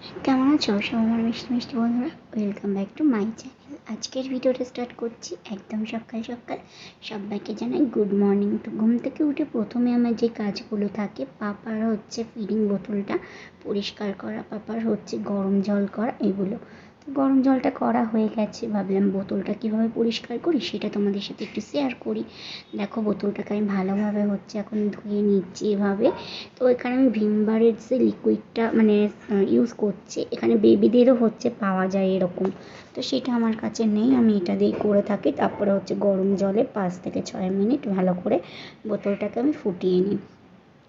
কেমন আছো সব আমার মিষ্টি মিষ্টি বন্ধুরা? Welcome back to my channel. আজকের ভিডিওটা স্টার্ট করছি একদম সকাল সকাল। সবাইকে জানাই গুড মর্নিং। তো ঘুম থেকে উঠে প্রথমে আমার যে কাজগুলো থাকে, পাপার হচ্ছে ফিডিং বোতলটা পরিষ্কার করা, পাপার হচ্ছে গরম জল করা, এগুলো। তো গরম জলটা করা হয়ে গেছে, ভাবলাম বোতলটা কীভাবে পরিষ্কার করি সেটা তোমাদের সাথে একটু শেয়ার করি। দেখো বোতলটাকে আমি ভালোভাবে হচ্ছে এখন ধুয়ে নিচ্ছি এভাবে। তো এখানে আমি ভিমবারের যে লিকুইডটা ইউজ করছি, এখানে বেবিদেরও হচ্ছে পাওয়া যায় এরকম। তো সেটা আমার কাছে নেই, আমি এটা দিয়ে করে থাকি। তারপরে হচ্ছে গরম জলে 5 থেকে 6 মিনিট ভালো করে বোতলটাকে আমি ফুটিয়ে নিই।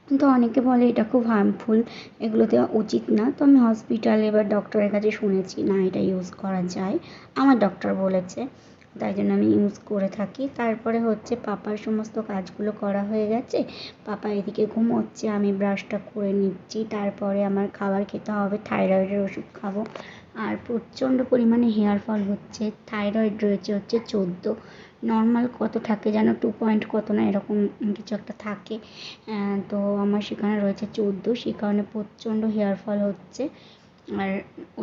তো অনেকে বলে এটা খুব হার্মফুল, এগুলো দেওয়া উচিত না। তো আমি হসপিটালে বা ডক্টরের কাছে শুনেছি না এটা ইউজ করা যায়, আমার ডক্টর বলেছে, তাই জন্য আমি ইউজ করে থাকি। তারপরে হচ্ছে পাপার সমস্ত কাজগুলো করা হয়ে গেছে, পাপা এদিকে ঘুমোচ্ছে, আমি ব্রাশটা করে নিচ্ছি। তারপরে আমার খাবার খেতে হবে, থাইরয়েডের ওষুধ খাবো। আর প্রচণ্ড পরিমাণে হেয়ার ফল হচ্ছে, থাইরয়েড রয়েছে হচ্ছে 14, নর্মাল কত থাকে যেন 2 কত না এরকম কিছু একটা থাকে। তো আমার সেখানে রয়েছে 14, সে কারণে প্রচণ্ড হেয়ার ফল হচ্ছে। আর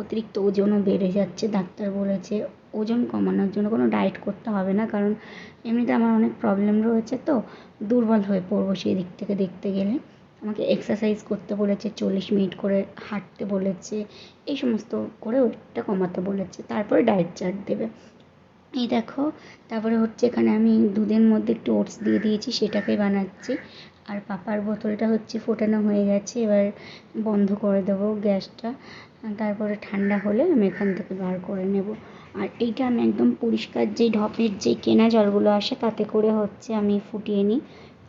অতিরিক্ত ওজনও বেড়ে যাচ্ছে। ডাক্তার বলেছে ওজন কমানোর জন্য কোনো ডায়েট করতে হবে না, কারণ এমনিতে আমার অনেক প্রবলেম রয়েছে, তো দুর্বল হয়ে পড়বো সেই দিক থেকে দেখতে গেলে। আমাকে এক্সারসাইজ করতে বলেছে, 40 মিনিট করে হাঁটতে বলেছে, এই সমস্ত করে ওয়েটটা কমাতে বলেছে, তারপরে ডায়েট চার্ট দেবে। এই দেখো, তারপরে হচ্ছে এখানে আমি দুধের মধ্যে একটু ওটস দিয়ে দিয়েছি, সেটাকে বানাচ্ছি। আর পাপার বোতলটা হচ্ছে ফোটানো হয়ে গেছে, এবার বন্ধ করে দেবো গ্যাসটা। তারপরে ঠান্ডা হলে আমি এখান থেকে বার করে নেব। আর এইটা আমি একদম পরিষ্কার যে ঢপের যে কেনা জলগুলো আসে তাতে করে হচ্ছে আমি ফুটিয়ে নিই।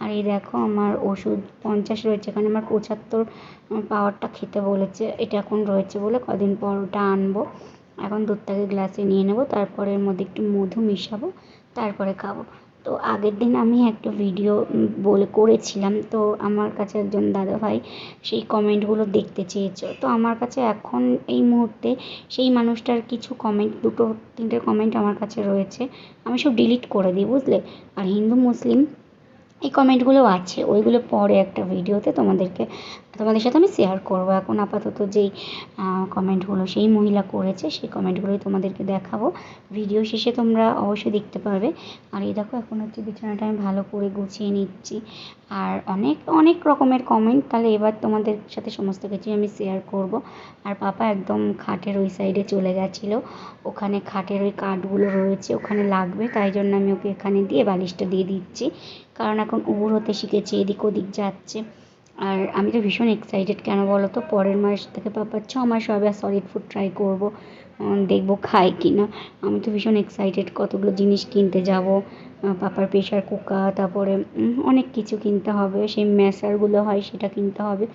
আর এই দেখো আমার ওষুধ 50 রয়েছে, এখানে আমার 75 পাওয়ারটা খেতে বলেছে, এটা এখন রয়েছে বলে কদিন পর ওটা আনবো। এখন দুধটাকে গ্লাসে নিয়ে নেব, তারপরে এর মধ্যে একটু মধু মিশাবো, তারপরে খাবো। তো আগের দিন আমি একটা ভিডিও করেছিলাম, তো আমার কাছে একজন দাদাভাই সেই কমেন্টগুলো দেখতে চেয়েছে। তো আমার কাছে এখন এই মুহূর্তে সেই মানুষটার কিছু কমেন্ট, 2-3টে কমেন্ট আমার কাছে রয়েছে, আমি সব ডিলিট করে দিই, বুঝলে। আর হিন্দু মুসলিম এই কমেন্টগুলো আছে, ওইগুলো পরে একটা ভিডিওতে তোমাদের সাথে আমি শেয়ার করবো। এখন আপাতত যেই কমেন্টগুলো সেই মহিলা করেছে সেই কমেন্টগুলোই তোমাদেরকে দেখাবো। ভিডিও শেষে তোমরা অবশ্যই দেখতে পারবে। আর এই দেখো এখন হচ্ছে বিছানাটা আমি ভালো করে গুছিয়ে নিচ্ছি। আর অনেক অনেক রকমের কমেন্ট, তাহলে এবার তোমাদের সাথে সমস্ত কিছুই আমি শেয়ার করব। আর পাপা একদম খাটের ওই সাইডে চলে গেছিলো, ওখানে খাটের ওই কাঠগুলো রয়েছে, ওখানে লাগবে, তাই জন্য আমি ওকে এখানে দিয়ে বালিশটা দিয়ে দিচ্ছি, কারণ এখন উবুর হতে শিখেছে, এদিক ওদিক যাচ্ছে। আর আমি তো ভীষণ এক্সাইটেড, কেন বলো তো, পরের মাস থেকে পাপার 6 মাস হবে আর সলিড ফুড ট্রাই করবো, দেখবো খায় কি না। আমি তো ভীষণ এক্সাইটেড, কতগুলো জিনিস কিনতে যাব, পাপার প্রেশার কুকার, তারপরে অনেক কিছু কিনতে হবে, সেই ম্যাশারগুলো হয় সেটা কিনতে হবে।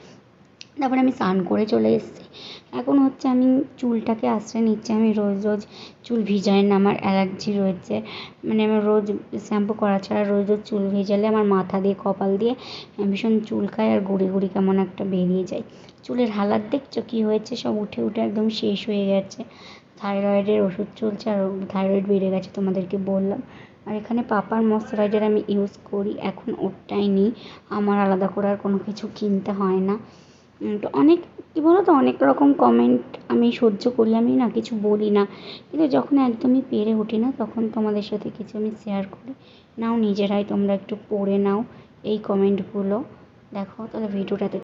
তারপরে আমি স্নান করে চলে এসেছি, এখন হচ্ছে আমি চুলটাকে আশ্রয় নিচ্ছি। আমি রোজ রোজ চুল ভিজাই না, আমার অ্যালার্জি রয়েছে, আমার রোজ শ্যাম্পু করা ছাড়া রোজ রোজ চুল ভিজালে আমার মাথা দিয়ে কপাল দিয়ে ভীষণ চুলকায় আর গুড়ি গুড়ি কেমন একটা বেরিয়ে যায়। চুলের হালাত দেখছো কী হয়েছে, সব উঠে উঠে একদম শেষ হয়ে গেছে। থাইরয়েডের ওষুধ চলছে আর থাইরয়েড বেড়ে গেছে, তোমাদেরকে বললাম। আর এখানে পাপার ময়েশ্চারাইজার আমি ইউজ করি, এখন ওটাই নিই, আমার আলাদা করে আর কোনো কিছু কিনতে হয় না। তো অনেক কী বলো তো, অনেক রকম কমেন্ট আমি সহ্য করি, আমি না কিছু বলি না, কিন্তু যখন একদমই পেরে উঠি না তখন তোমাদের সাথে কিছু আমি শেয়ার করি। নাও নিজেরাই তোমরা একটু পড়ে নাও এই কমেন্টগুলো, দেখো তাহলে ভিডিওটাতে